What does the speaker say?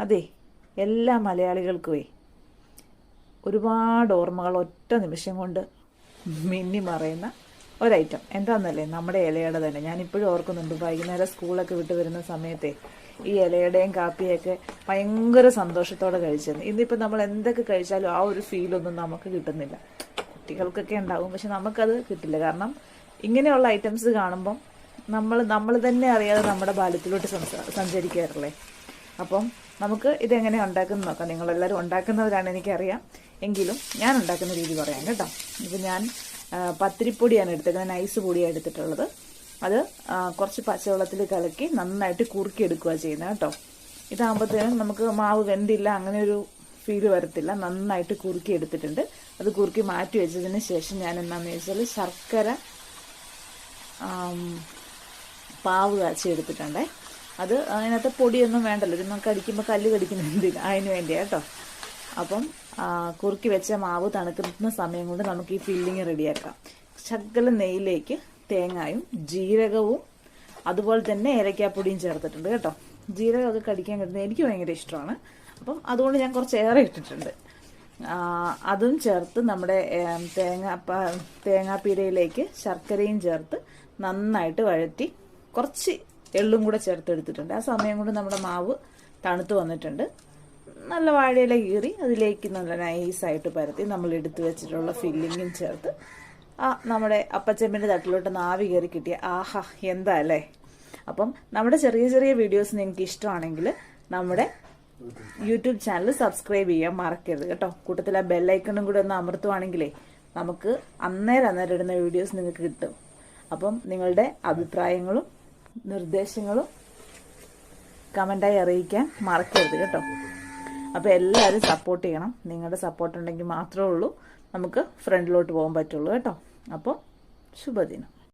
അതെ, എല്ലാ മലയാളികൾക്കുമേ ഒരുപാട് ഓർമ്മകൾ ഒറ്റ നിമിഷം കൊണ്ട് മിന്നി മറയുന്ന ഒരൈറ്റം എന്താണെന്നല്ലേ, നമ്മുടെ ഇലയുടെ തന്നെ. ഞാനിപ്പോഴും ഓർക്കുന്നുണ്ട്, വൈകുന്നേരം സ്കൂളൊക്കെ വിട്ട് വരുന്ന സമയത്തെ ഈ ഇലയുടെയും കാപ്പിയൊക്കെ ഭയങ്കര സന്തോഷത്തോടെ കഴിച്ചിരുന്നു. ഇന്നിപ്പോൾ നമ്മൾ എന്തൊക്കെ കഴിച്ചാലും ആ ഒരു ഫീലൊന്നും നമുക്ക് കിട്ടുന്നില്ല. കുട്ടികൾക്കൊക്കെ ഉണ്ടാകും, പക്ഷെ നമുക്കത് കിട്ടില്ല. കാരണം ഇങ്ങനെയുള്ള ഐറ്റംസ് കാണുമ്പം നമ്മൾ തന്നെ അറിയാതെ നമ്മുടെ ബാല്യത്തിലോട്ട് സഞ്ചരിക്കാറില്ലേ. അപ്പം നമുക്ക് ഇതെങ്ങനെ ഉണ്ടാക്കുന്നത് നോക്കാം. നിങ്ങളെല്ലാവരും ഉണ്ടാക്കുന്നവരാണ് എനിക്കറിയാം, എങ്കിലും ഞാൻ ഉണ്ടാക്കുന്ന രീതി പറയാം കേട്ടോ. ഇപ്പം ഞാൻ പത്തിരിപ്പൊടിയാണ് എടുത്തേക്കുന്നത്, നൈസ് പൊടിയാണ് എടുത്തിട്ടുള്ളത്. അത് കുറച്ച് പച്ചവെള്ളത്തിൽ കലക്കി നന്നായിട്ട് കുറുക്കിയെടുക്കുക ചെയ്യുന്നത് കേട്ടോ. ഇതാകുമ്പോഴത്തേനും നമുക്ക് മാവ് വെന്തില്ല അങ്ങനെ ഒരു ഫീല് വരത്തില്ല. നന്നായിട്ട് കുറുക്കി എടുത്തിട്ടുണ്ട്. അത് കുറുക്കി മാറ്റി വെച്ചതിന് ശേഷം ഞാൻ എന്താണെന്ന് വെച്ചാൽ ശർക്കര പാവ് കാച്ചി എടുത്തിട്ടുണ്ടേ. അത് അതിനകത്ത് പൊടിയൊന്നും വേണ്ടല്ലോ, ഇത് നമുക്ക് അടിക്കുമ്പോൾ കല്ല് കടിക്കുന്നില്ല, അതിന് വേണ്ടിയാണ് കേട്ടോ. അപ്പം കുറുക്കി വെച്ച മാവ് തണുക്കുന്ന സമയം കൊണ്ട് നമുക്ക് ഈ ഫില്ലിങ് റെഡിയാക്കാം. ശകലം നെയ്യിലേക്ക് തേങ്ങായും ജീരകവും അതുപോലെ തന്നെ ഏലക്കാപ്പൊടിയും ചേർത്തിട്ടുണ്ട് കേട്ടോ. ജീരകമൊക്കെ കടിക്കാൻ കിട്ടുന്നത് എനിക്ക് ഭയങ്കര ഇഷ്ടമാണ്. അപ്പം അതുകൊണ്ട് ഞാൻ കുറച്ച് ഏറെ ഇട്ടിട്ടുണ്ട്. അതും ചേർത്ത് നമ്മുടെ തേങ്ങാപ്പീരയിലേക്ക് ശർക്കരയും ചേർത്ത് നന്നായിട്ട് വഴറ്റി കുറച്ച് എള്ളും കൂടെ ചേർത്തെടുത്തിട്ടുണ്ട്. ആ സമയം കൊണ്ട് നമ്മുടെ മാവ് തണുത്ത് വന്നിട്ടുണ്ട്. നല്ല വാഴയില കീറി അതിലേക്ക് നല്ല നൈസായിട്ട് പരത്തി നമ്മൾ എടുത്തു വെച്ചിട്ടുള്ള ഫില്ലിങ്ങും ചേർത്ത് നമ്മുടെ അപ്പച്ചെമ്പിൻ്റെ തട്ടിലോട്ട് നാവി കയറി കിട്ടിയ ആഹാ എന്താ അല്ലേ. അപ്പം നമ്മുടെ ചെറിയ ചെറിയ വീഡിയോസ് നിങ്ങൾക്ക് ഇഷ്ടമാണെങ്കിൽ നമ്മുടെ യൂട്യൂബ് ചാനൽ സബ്സ്ക്രൈബ് ചെയ്യാൻ മറക്കരുത് കേട്ടോ. കൂട്ടത്തിൽ ആ ബെല്ലൈക്കണും കൂടെ ഒന്ന് അമർത്തുവാണെങ്കിലേ നമുക്ക് അന്നേരം ഇടുന്ന വീഡിയോസ് നിങ്ങൾക്ക് കിട്ടും. അപ്പം നിങ്ങളുടെ അഭിപ്രായങ്ങളും നിർദ്ദേശങ്ങളും കമൻ്റായി അറിയിക്കാൻ മറക്കരുത് കേട്ടോ. അപ്പോൾ എല്ലാവരും സപ്പോർട്ട് ചെയ്യണം. നിങ്ങളുടെ സപ്പോർട്ട് ഉണ്ടെങ്കിൽ മാത്രമേ ഉള്ളൂ നമുക്ക് ഫ്രണ്ടിലോട്ട് പോകാൻ പറ്റുള്ളൂ കേട്ടോ. അപ്പോൾ ശുഭദിനം.